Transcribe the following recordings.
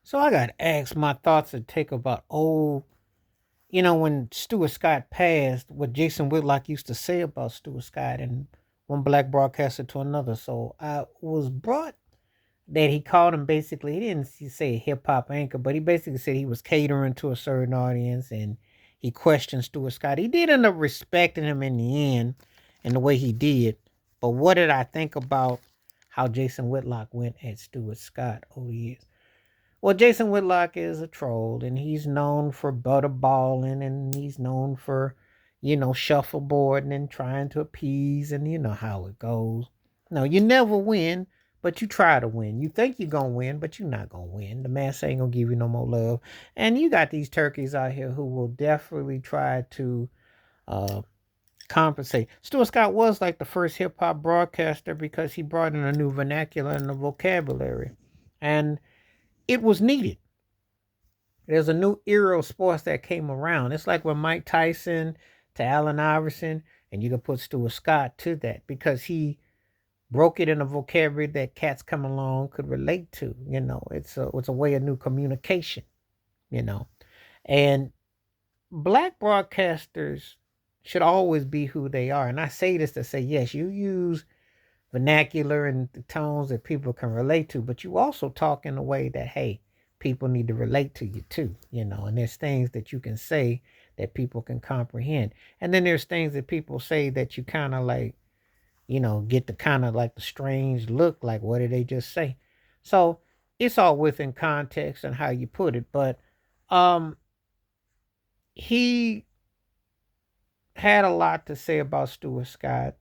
So I got asked my thoughts and take about when Stuart Scott passed, what Jason Whitlock used to say about Stuart Scott and one black broadcaster to another. So I was brought that he called him basically, he didn't say hip hop anchor, but he basically said he was catering to a certain audience and he questioned Stuart Scott. He did end up respecting him in the end and the way he did. But what did I think about how Jason Whitlock went at Stuart Scott over the years? Well, Jason Whitlock is a troll, and he's known for butterballing, and he's known for, shuffleboarding and trying to appease, and you know how it goes. No, you never win, but you try to win. You think you're gonna win, but you're not gonna win. The mass ain't gonna give you no more love, and you got these turkeys out here who will definitely try to uh, compensate. Stuart Scott was like the first hip hop broadcaster because he brought in a new vernacular and a vocabulary, and it was needed. There's a new era of sports that came around. It's like when Mike Tyson to Allen Iverson, and you can put Stuart Scott to that because he broke it in a vocabulary that cats come along could relate to. It's a way of new communication. You know, and black broadcasters should always be who they are. And I say this to say, yes, you use vernacular and the tones that people can relate to, but you also talk in a way that, hey, people need to relate to you too, and there's things that you can say that people can comprehend. And then there's things that people say that you kind of like, get the kind of like the strange look, like, what did they just say? So it's all within context and how you put it. But um he had a lot to say about Stuart Scott.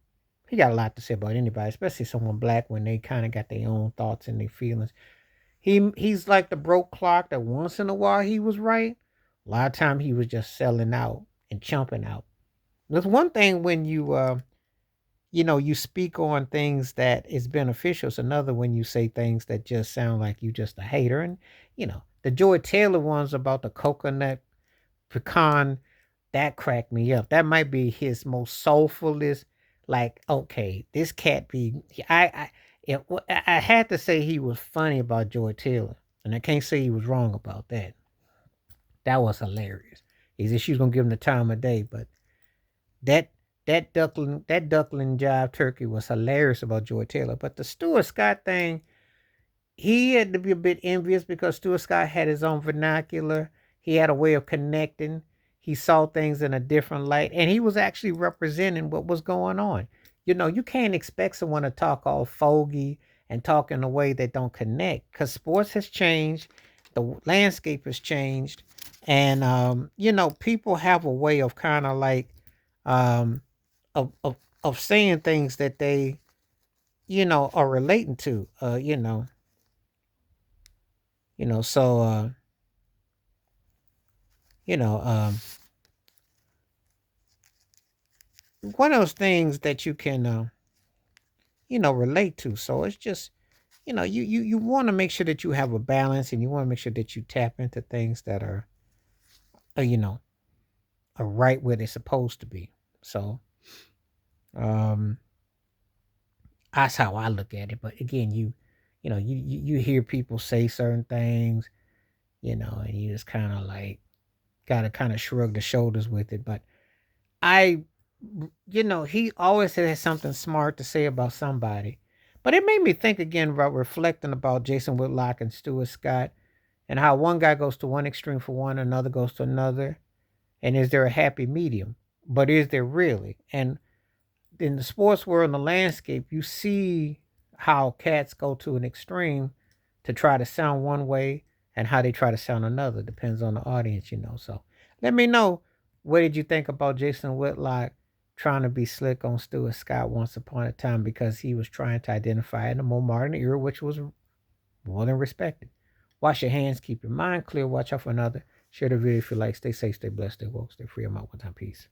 He got a lot to say about anybody, especially someone black when they kind of got their own thoughts and their feelings. He's like the broke clock that once in a while he was right. A lot of time he was just selling out and chumping out. There's one thing when you speak on things that is beneficial. It's another when you say things that just sound like you just a hater. And the Joy Taylor ones about the coconut pecan, that cracked me up. That might be his most soulfulest. Like, okay, this cat be. I had to say he was funny about Joy Taylor, and I can't say he was wrong about that. That was hilarious. He said she was gonna give him the time of day, but that that duckling jive turkey was hilarious about Joy Taylor. But the Stuart Scott thing, he had to be a bit envious because Stuart Scott had his own vernacular. He had a way of connecting. He saw things in a different light, and he was actually representing what was going on. You can't expect someone to talk all fogey and talk in a way that don't connect because sports has changed, the landscape has changed, and people have a way of kind of like um, of saying things that they are relating to. So you know, um, one of those things that you can relate to. So it's just you want to make sure that you have a balance, and you want to make sure that you tap into things that uh, you know are right where they're supposed to be. So um, that's how I look at it. But again, you hear people say certain things, and you just kind of like gotta kind of shrug the shoulders with it. But I, he always has something smart to say about somebody. But it made me think again about reflecting about Jason Whitlock and Stuart Scott and how one guy goes to one extreme for one, another goes to another. And is there a happy medium? But is there really? And in the sports world and the landscape, you see how cats go to an extreme to try to sound one way and how they try to sound another. Depends on the audience. So let me know, what did you think about Jason Whitlock trying to be slick on Stuart Scott once upon a time because he was trying to identify in a more modern era, which was more than respected. Wash your hands, keep your mind clear, watch out for another. Share the video if you like. Stay safe, stay blessed, stay woke, stay free. I'm out. One time. Peace.